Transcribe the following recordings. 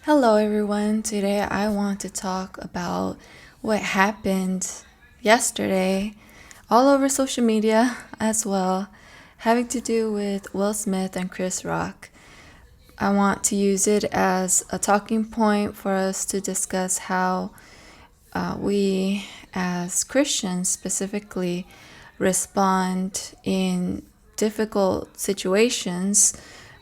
Hello, everyone. Today I want to talk about what happened yesterday all over social media as well, having to do with Will Smith and Chris Rock. I want to use it as a talking point for us to discuss how we, as Christians specifically, respond in difficult situations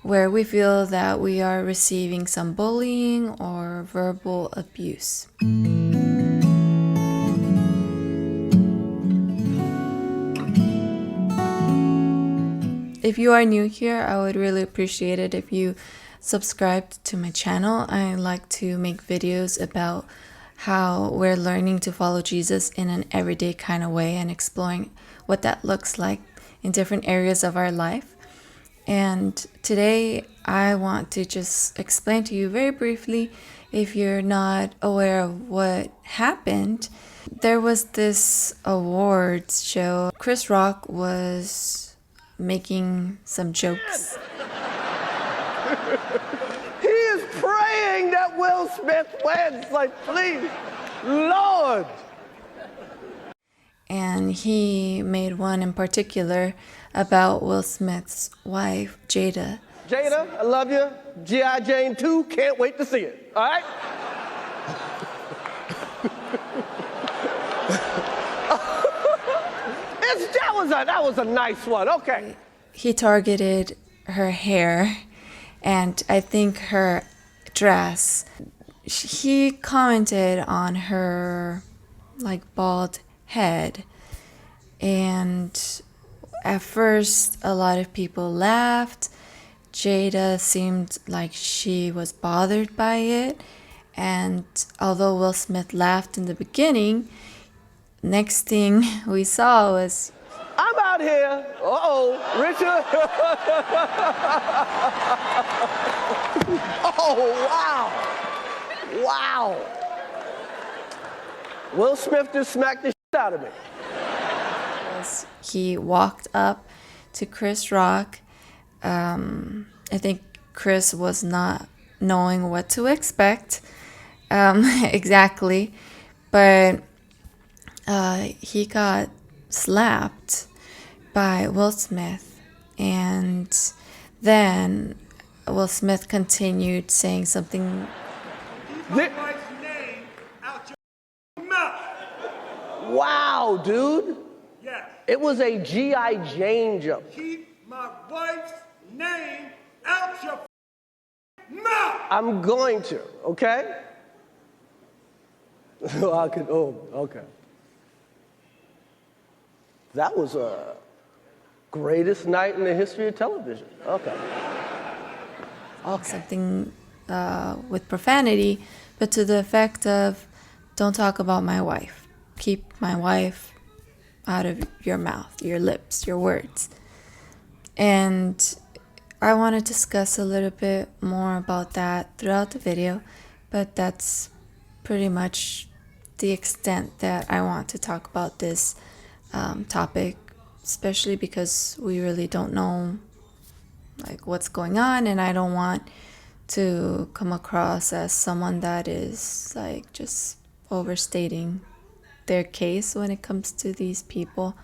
where we feel that we are receiving some bullying or verbal abuse. If you are new here, I would really appreciate it if you subscribed to my channel. I like to make videos about how we're learning to follow Jesus in an everyday kind of way and exploring what that looks like in different areas of our life. And today I want to just explain to you very briefly, if you're not aware of what happened. There was this awards show. Chris Rock was making some jokes. He is praying that Will Smith wins. Like, please, Lord. And he made one in particular about Will Smith's wife, Jada. Jada, I love you. G.I. Jane 2, can't wait to see it. All right? that was a nice one. Okay. He targeted her hair and I think her dress. He commented on her bald head, and at first a lot of people laughed. Jada seemed like she was bothered by it, and although Will Smith laughed in the beginning, next thing we saw was, I'm out here. Richard. Oh, wow. Wow. Will Smith just smacked the shit out of me. He walked up to Chris Rock. I think Chris was not knowing what to expect exactly, but he got slapped by Will Smith, and then Will Smith continued saying something. Keep my wife's name out your mouth. Wow, dude. Yes. It was a G.I. Jane joke. Keep my wife's name out your mouth. I'm going to, okay? Okay. That was a greatest night in the history of television. Okay. Something with profanity, but to the effect of, don't talk about my wife. Keep my wife out of your mouth, your lips, your words. And I want to discuss a little bit more about that throughout the video, but that's pretty much the extent that I want to talk about this topic, especially because we really don't know what's going on, and I don't want to come across as someone that is just overstating their case when it comes to these people,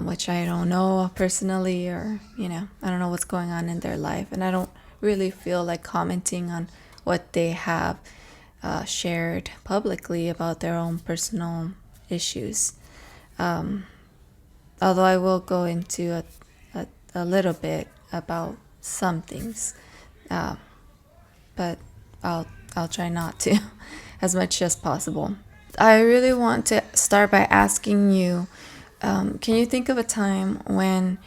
which I don't know personally, or I don't know what's going on in their life, and I don't really feel like commenting on what they have shared publicly about their own personal issues. Although I will go into a little bit about some things, but I'll try not to as much as possible. I really want to start by asking you, can you think of a time when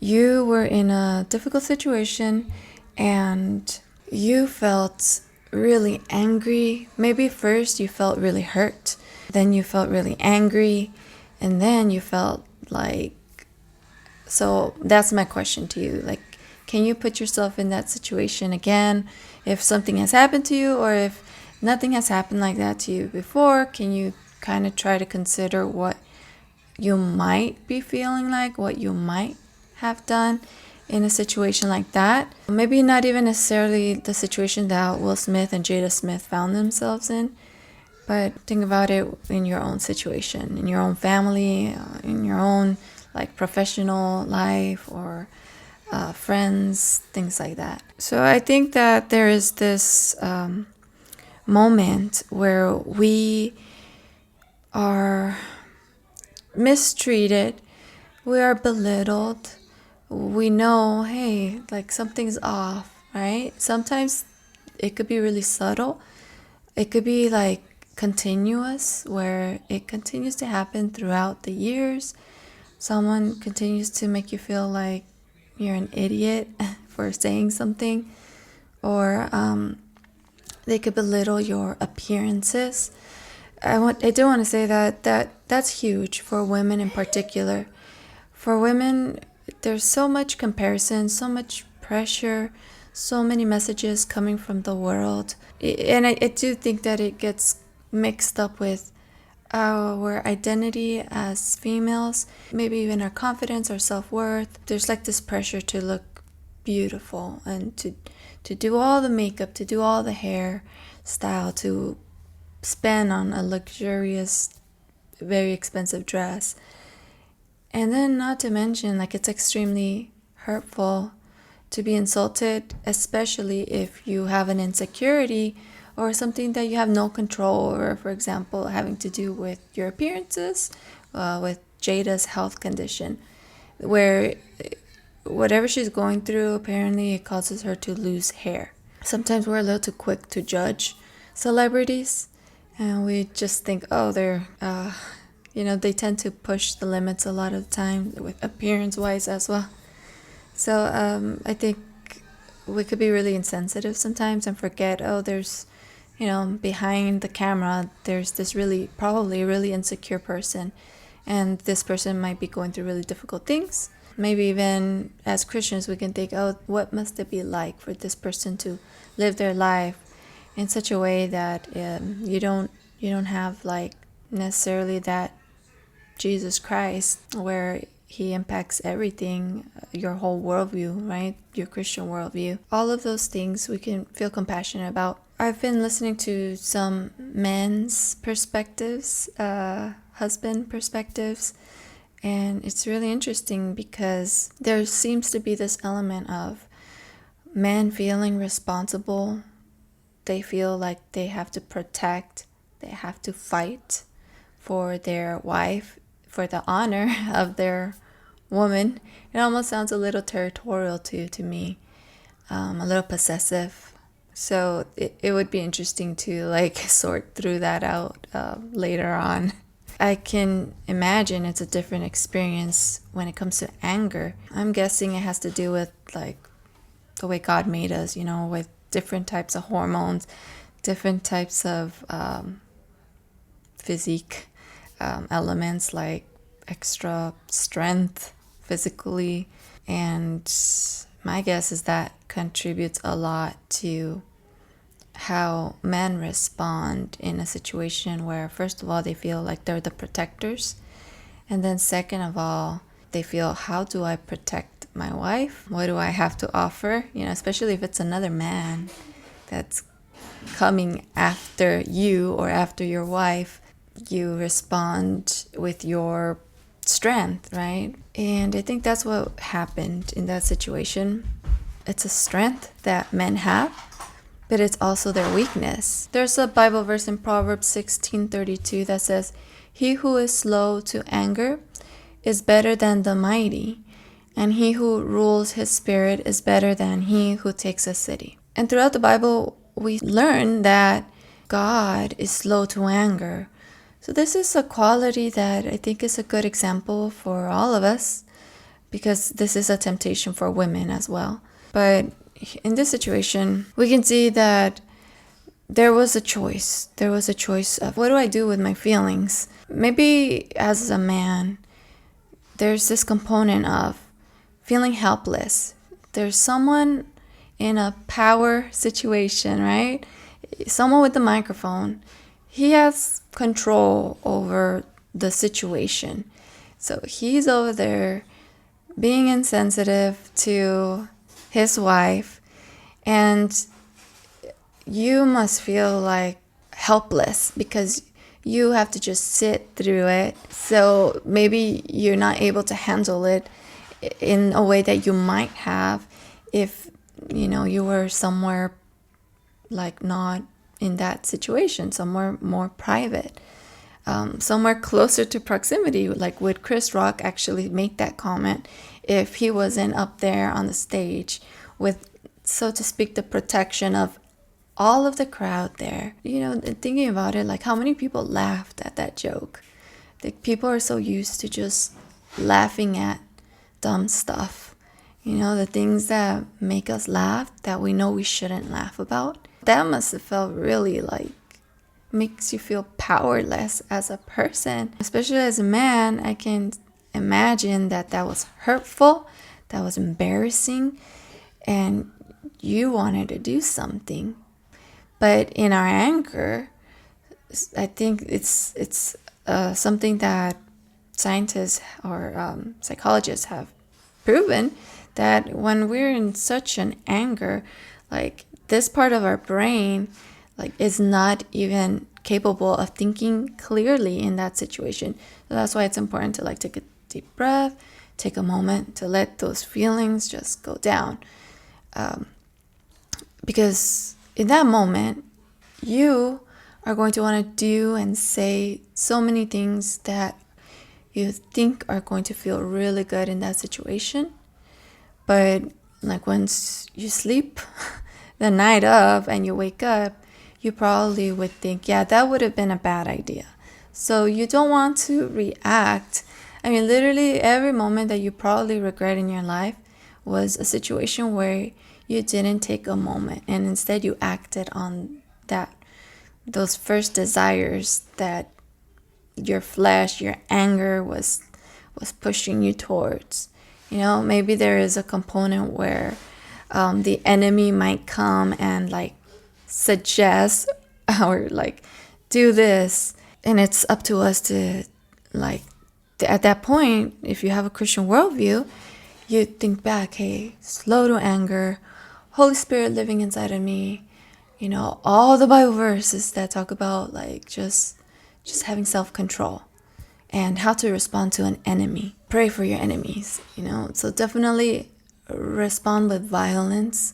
you were in a difficult situation and you felt really angry? Maybe first you felt really hurt, then you felt really angry, and then you felt so that's my question to you. Can you put yourself in that situation again? If something has happened to you, or if nothing has happened like that to you before, can you kind of try to consider what you might be feeling like, what you might have done, in a situation like that. Maybe not even necessarily the situation that Will Smith and Jada Smith found themselves in, but think about it in your own situation, in your own family, in your own like professional life or friends, things like that. So I think that there is this moment where we are mistreated, we are belittled, we know, hey, like something's off, right? Sometimes it could be really subtle. It could be like continuous, where it continues to happen throughout the years. Someone continues to make you feel like you're an idiot for saying something, or they could belittle your appearances. I do want to say that's huge for women in particular. For women, there's so much comparison, so much pressure, so many messages coming from the world. And I do think that it gets mixed up with our identity as females, maybe even our confidence, our self-worth. There's like this pressure to look beautiful and to do all the makeup, to do all the hair style, to spend on a luxurious, very expensive dress. And then not to mention, like, it's extremely hurtful to be insulted, especially if you have an insecurity or something that you have no control over, for example, having to do with your appearances, with Jada's health condition, where whatever she's going through, apparently it causes her to lose hair. Sometimes we're a little too quick to judge celebrities, and we just think, oh, they're, they tend to push the limits a lot of the time with appearance-wise as well. So I think we could be really insensitive sometimes and forget, oh, there's, behind the camera, there's this probably really insecure person, and this person might be going through really difficult things. Maybe even as Christians, we can think, oh, what must it be like for this person to live their life in such a way that you don't have like necessarily that Jesus Christ where he impacts everything, your whole worldview, right? Your Christian worldview. All of those things we can feel compassionate about. I've been listening to some men's perspectives, husband perspectives, and it's really interesting because there seems to be this element of men feeling responsible. They feel like they have to protect, they have to fight for their wife, for the honor of their woman. It almost sounds a little territorial to me, a little possessive. So it would be interesting to like sort through that out later on. I can imagine it's a different experience when it comes to anger. I'm guessing it has to do with like the way God made us, with different types of hormones, different types of physique elements like extra strength physically. And my guess is that contributes a lot to how men respond in a situation where, first of all, they feel like they're the protectors. And then second of all, they feel, how do I protect my wife? What do I have to offer? Especially if it's another man that's coming after you or after your wife, you respond with your strength, right? And I think that's what happened in that situation. It's a strength that men have, but it's also their weakness. There's a Bible verse in Proverbs 16:32 that says, "He who is slow to anger is better than the mighty, and he who rules his spirit is better than he who takes a city." And throughout the Bible, we learn that God is slow to anger. So this is a quality that I think is a good example for all of us, because this is a temptation for women as well. But in this situation, we can see that there was a choice. There was a choice of, what do I do with my feelings? Maybe as a man, there's this component of feeling helpless. There's someone in a power situation, right? Someone with the microphone. He has control over the situation. So he's over there being insensitive to his wife, and you must feel like helpless because you have to just sit through it. So maybe you're not able to handle it in a way that you might have if you were somewhere like not in that situation, somewhere more private, somewhere closer to proximity. Like, would Chris Rock actually make that comment if he wasn't up there on the stage with, so to speak, the protection of all of the crowd there? Thinking about it, like, how many people laughed at that joke? Like, people are so used to just laughing at dumb stuff, the things that make us laugh that we know we shouldn't laugh about. That must have felt really like, makes you feel powerless as a person, especially as a man. I can imagine that was hurtful, that was embarrassing, and you wanted to do something. But in our anger, I think it's something that scientists or psychologists have proven, that when we're in such an anger, like, this part of our brain, like, is not even capable of thinking clearly in that situation. So that's why it's important to, like, take a deep breath, take a moment to let those feelings just go down, because in that moment, you are going to want to do and say so many things that you think are going to feel really good in that situation. But like, once you sleep the night of and you wake up, you probably would think, yeah, that would have been a bad idea. So you don't want to react. I mean, literally every moment that you probably regret in your life was a situation where you didn't take a moment and instead you acted on those first desires that your flesh, your anger was pushing you towards. Maybe there is a component where the enemy might come and, like, suggest or, like, do this, and it's up to us to, like, at that point, if you have a Christian worldview, you think back, hey, slow to anger, Holy Spirit living inside of me, all the Bible verses that talk about, like, just having self-control and how to respond to an enemy. Pray for your enemies, so definitely respond with violence.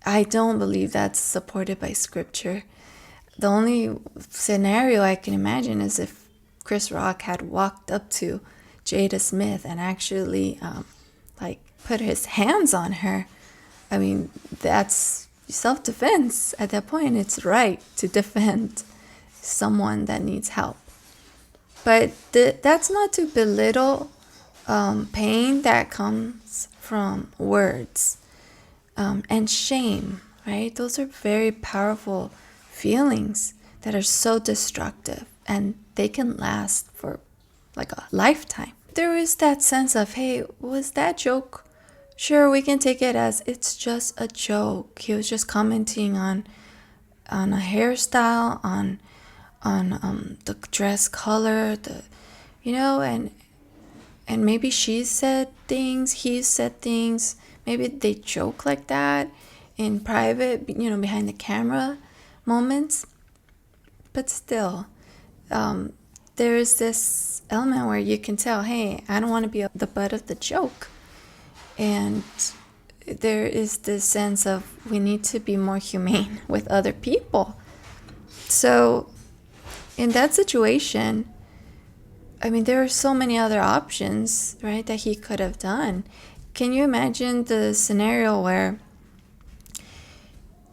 I don't believe that's supported by scripture. The only scenario I can imagine is if Chris Rock had walked up to Jada Smith and actually like, put his hands on her. I mean, that's self-defense. At that point, it's right to defend someone that needs help. But that's not to belittle pain that comes from words, and shame, right? Those are very powerful feelings that are so destructive, and they can last for like a lifetime. There is that sense of, hey, was that joke? Sure, we can take it as it's just a joke. He was just commenting on a hairstyle, on the dress color, and maybe she said things, he said things. Maybe they joke like that in private, behind the camera moments. But still, there is this element where you can tell, hey, I don't want to be the butt of the joke. And there is this sense of we need to be more humane with other people. So in that situation, I mean, there are so many other options, right, that he could have done. Can you imagine the scenario where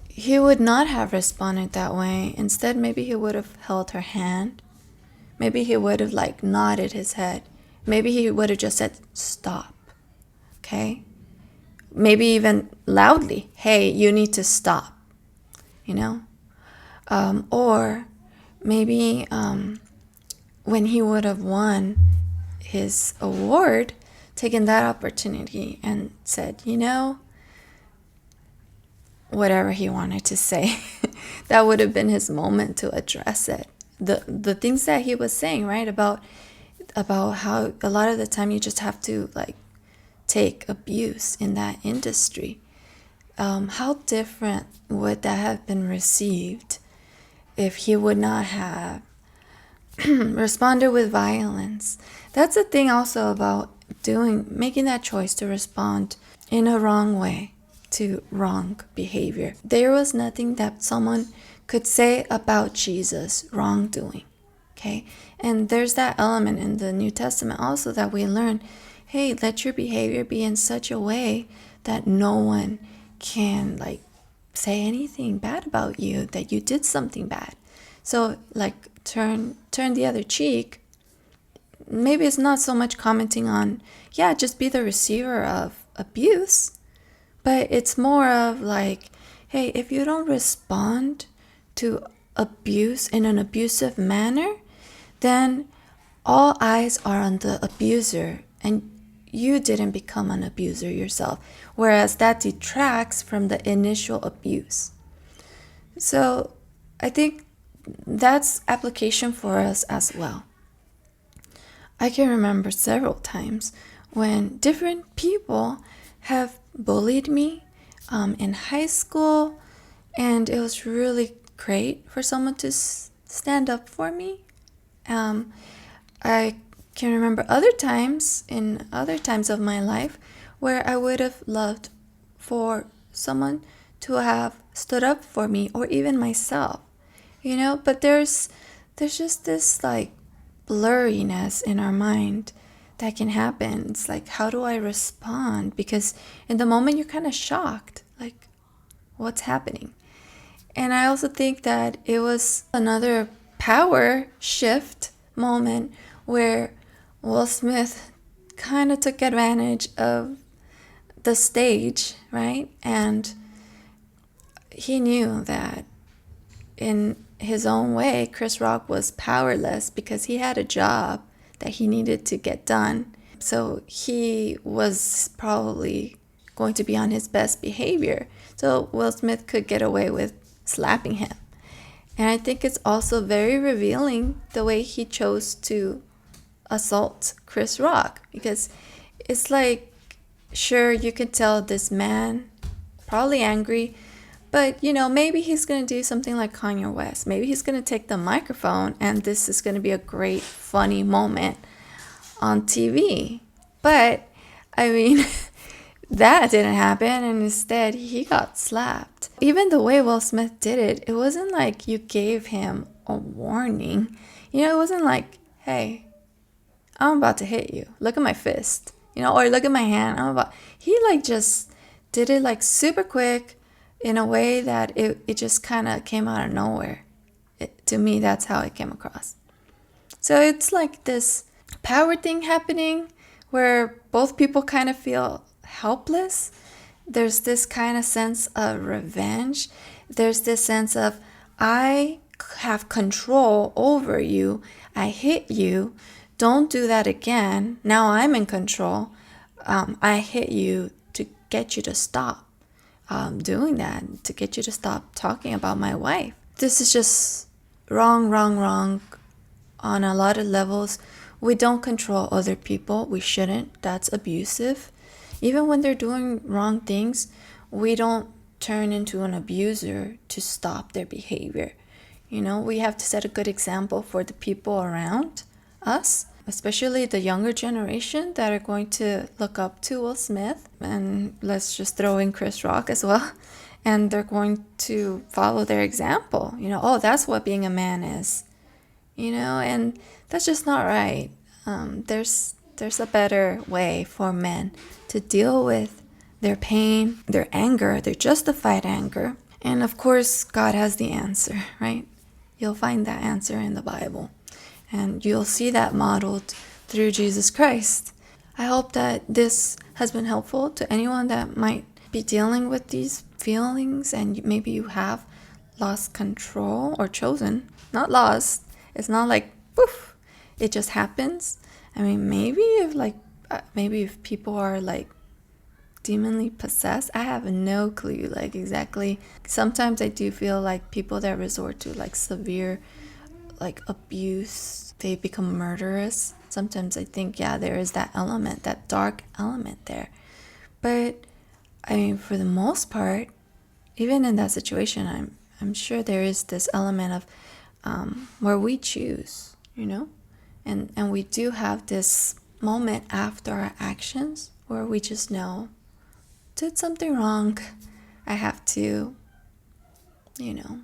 he would not have responded that way? Instead, maybe he would have held her hand. Maybe he would have, like, nodded his head. Maybe he would have just said, stop, okay? Maybe even loudly, hey, you need to stop, Or maybe when he would have won his award, taken that opportunity and said, whatever he wanted to say. That would have been his moment to address it. The things that he was saying, right, about how a lot of the time you just have to, like, take abuse in that industry. How different would that have been received if he would not have responded with violence? That's the thing also about making that choice to respond in a wrong way to wrong behavior. There was nothing that someone could say about Jesus wrongdoing. Okay, and there's that element in the New Testament also that we learn, hey, let your behavior be in such a way that no one can say anything bad about you, that you did something bad. So turn the other cheek. Maybe it's not so much commenting on, just be the receiver of abuse, but it's more of hey, if you don't respond to abuse in an abusive manner, then all eyes are on the abuser and you didn't become an abuser yourself, whereas that detracts from the initial abuse. So I think that's application for us as well. I can remember several times when different people have bullied me in high school, and it was really great for someone to stand up for me. I can remember other times of my life where I would have loved for someone to have stood up for me, or even myself, but there's just this blurriness in our mind that can happen. It's how do I respond? Because in the moment you're kind of shocked, what's happening? And I also think that it was another power shift moment where Will Smith kind of took advantage of the stage, right? And he knew that in his own way, Chris Rock was powerless because he had a job that he needed to get done. So he was probably going to be on his best behavior. So Will Smith could get away with slapping him. And I think it's also very revealing the way he chose to assault Chris Rock, because it's sure, you could tell this man probably angry, but maybe he's going to do something like Kanye West. Maybe he's going to take the microphone and this is going to be a great funny moment on TV. But I mean that didn't happen, and instead he got slapped. Even the way Will Smith did it, it wasn't like you gave him a warning. It wasn't hey, I'm about to hit you. Look at my fist. Or look at my hand. He just did it super quick in a way that it just kind of came out of nowhere. To me, that's how it came across. So it's this power thing happening where both people kind of feel helpless. There's this kind of sense of revenge. There's this sense of, I have control over you. I hit you. Don't do that again. Now I'm in control. I hit you to get you to stop doing that, to get you to stop talking about my wife. This is just wrong on a lot of levels. We don't control other people. We shouldn't. That's abusive. Even when they're doing wrong things, we don't turn into an abuser to stop their behavior. We have to set a good example for the people around us, especially the younger generation that are going to look up to Will Smith, and let's just throw in Chris Rock as well, and they're going to follow their example. Oh, that's what being a man is, and that's just not right. There's a better way for men to deal with their pain, their anger, their justified anger. And of course, God has the answer, right? You'll find that answer in the Bible. And you'll see that modeled through Jesus Christ. I hope that this has been helpful to anyone that might be dealing with these feelings, and maybe you have lost control or chosen, not lost. It's not poof, it just happens. I mean, maybe if people are demonly possessed, I have no clue exactly. Sometimes I do feel people that resort to severe abuse, they become murderous. Sometimes I think, there is that element, that dark element there. But I mean, for the most part, even in that situation, I'm sure there is this element of where we choose, and we do have this moment after our actions where we just know, did something wrong. I have to, I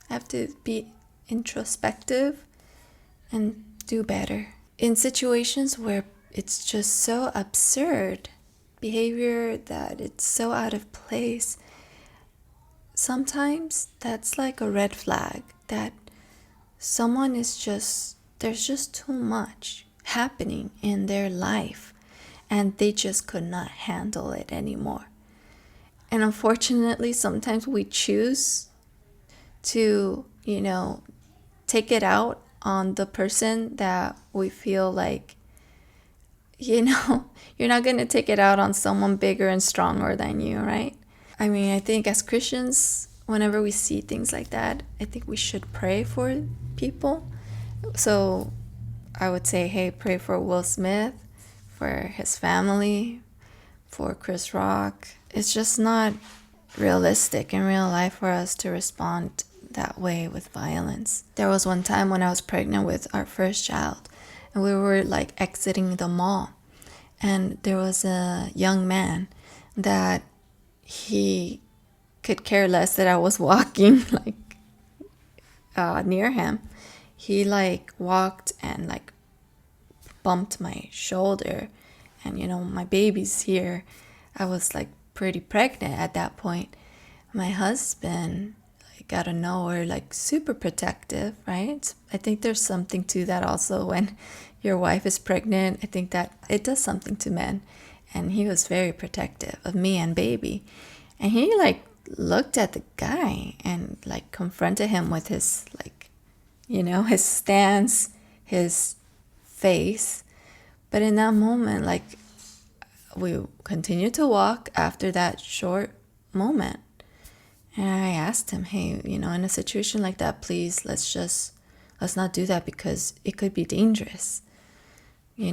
have to be introspective and do better. In situations where it's just so absurd behavior that it's so out of place, sometimes that's like a red flag that someone is just, there's just too much happening in their life and they just could not handle it anymore. And unfortunately, sometimes we choose to, take it out on the person that we feel like, you're not going to take it out on someone bigger and stronger than you, right? I mean, I think as Christians, whenever we see things like that, I think we should pray for people. So I would say, hey, pray for Will Smith, for his family, for Chris Rock. It's just not realistic in real life for us to respond that way with violence. There was one time when I was pregnant with our first child, and we were like exiting the mall, and there was a young man that he could care less that I was walking near him. He walked and bumped my shoulder, and my baby's here. I was pretty pregnant at that point. My husband, out of nowhere, super protective, right? I think there's something to that also when your wife is pregnant. I think that it does something to men, and he was very protective of me and baby. And he looked at the guy and confronted him with his his stance, his face. But in that moment, we continued to walk after that short moment. And I asked him, hey, in a situation like that, please, let's not do that because it could be dangerous. You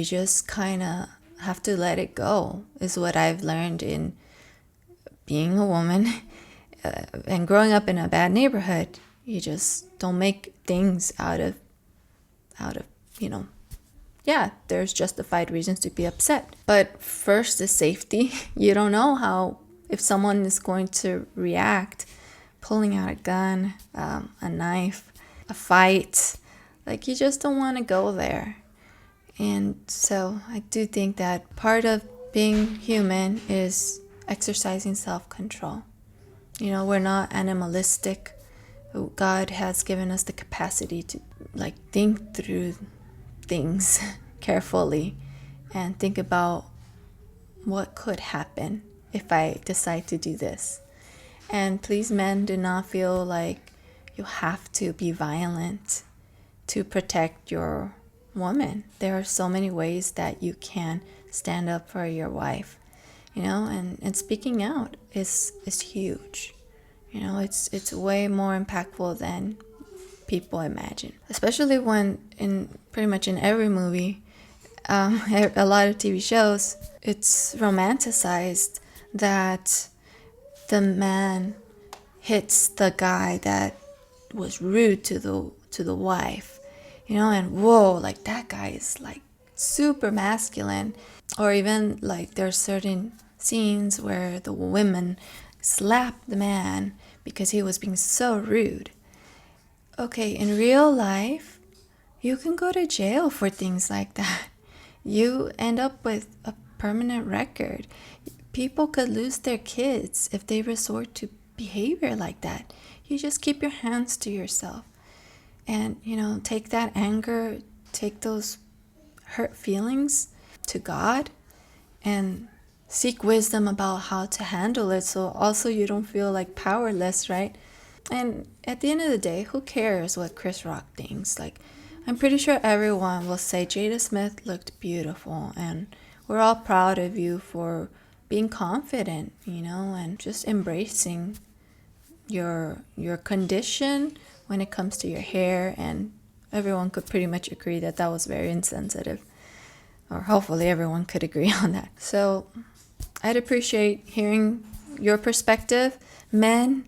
just kind of have to let it go, is what I've learned in being a woman and growing up in a bad neighborhood. You just don't make things out of there's justified reasons to be upset. But first is safety. You don't know if someone is going to react, pulling out a gun, a knife, a fight. You just don't want to go there. And so I do think that part of being human is exercising self-control. We're not animalistic. God has given us the capacity to think through things carefully and think about what could happen if I decide to do this. And please, men, do not feel like you have to be violent to protect your woman. There are so many ways that you can stand up for your wife, and speaking out is huge. It's way more impactful than people imagine, especially when pretty much in every movie, a lot of TV shows, it's romanticized that the man hits the guy that was rude to the wife, and whoa, that guy is super masculine. Or even there's certain scenes where the women slap the man because he was being so rude. Okay, in real life, you can go to jail for things like that. You end up with a permanent record. People could lose their kids if they resort to behavior like that. You just keep your hands to yourself. And, take that anger, take those hurt feelings to God and seek wisdom about how to handle it, so also you don't feel powerless, right? And at the end of the day, who cares what Chris Rock thinks? I'm pretty sure everyone will say Jada Smith looked beautiful, and we're all proud of you for being confident, and just embracing your condition when it comes to your hair. And everyone could pretty much agree that was very insensitive. or hopefully everyone could agree on that. So I'd appreciate hearing your perspective, men,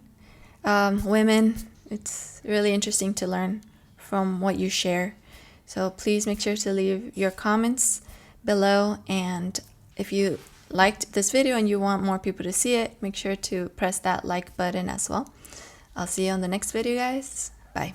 women. It's really interesting to learn from what you share. So please make sure to leave your comments below, and if you liked this video and you want more people to see it, make sure to press that like button as well. I'll see you on the next video, guys. Bye.